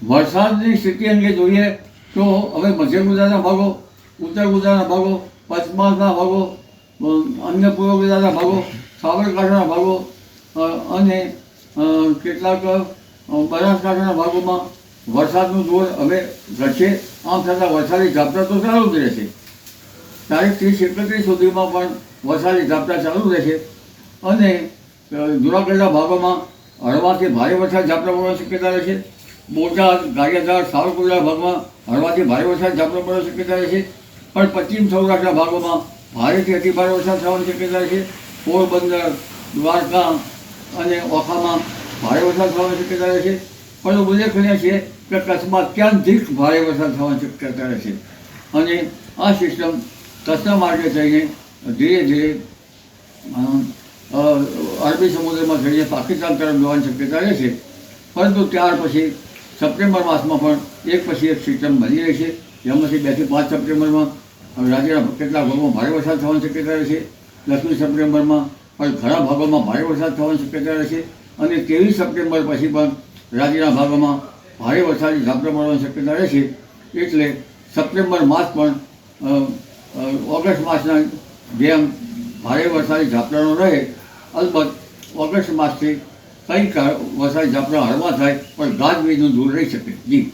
વરસાદની સ્થિતિ અંગે જોઈએ તો હવે મધ્ય ગુજરાતના ભાગો, ઉત્તર ગુજરાતના ભાગો, પશ્ચિમના ભાગો, અન્ય પૂર્વ ગુજરાતના ભાગો, સાબરકાંઠાના ભાગો અને કેટલાક બનાસકાંઠાના ભાગોમાં વરસાદનું જોર હવે ઘટશે. આમ છતાં વરસાદી ઝાપટા તો ચાલુ જ રહેશે. તારીખ 30-31 સુધીમાં પણ વરસાદી ઝાપટા ચાલુ રહેશે અને જૂનાગઢના ભાગોમાં હળવાથી ભારે વરસાદ ઝાપટા પડવાની શક્યતા રહેશે. બોટાદ, ગારિયાધાર, સાવરકુંડલા ભાગમાં હળવાથી ભારે વરસાદ ઝાપટા પડવાની શક્યતા રહેશે. પણ પશ્ચિમ સૌરાષ્ટ્રના ભાગોમાં ભારેથી અતિભારે વરસાદ થવાની શક્યતા રહેશે. પોરબંદર, દ્વારકા અને ઓખામાં ભારે વરસાદ થવાની શક્યતા રહેશે. પણ ઉલ્લેખનીય છે કે કચ્છમાં અત્યંતિક ભારે વરસાદ થવાની શક્યતા રહેશે અને આ સિસ્ટમ કચ્છના માર્ગે થઈને ધીરે ધીરે અરબી સમુદ્રમાં થઈને પાકિસ્તાન તરફ જવાની શક્યતા રહેશે. પરંતુ ત્યાર પછી સપ્ટેમ્બર માસમાં પણ એક પછી એક સિસ્ટમ બની રહેશે, જેમાંથી 2 થી 5 સપ્ટેમ્બરમાં રાજ્યના કેટલાક ભાગોમાં ભારે વરસાદ થવાની શક્યતા રહેશે. 10મી સપ્ટેમ્બરમાં પણ ઘણા ભાગોમાં ભારે વરસાદ થવાની શક્યતા રહેશે અને 23 સપ્ટેમ્બર પછી પણ રાજ્યના ભાગોમાં ભારે વરસાદી ઝાપટા પડવાની શક્યતા રહેશે. એટલે સપ્ટેમ્બર માસ પણ ઓગસ્ટ માસના જેમ ભારે વરસાદી ઝાપટાનો રહે. અલબત્ત ઓગસ્ટ માસથી કંઈક વરસાદી ઝાપટા હળવા થાય પણ ગાજવીજનું દૂર રહી શકે. જી.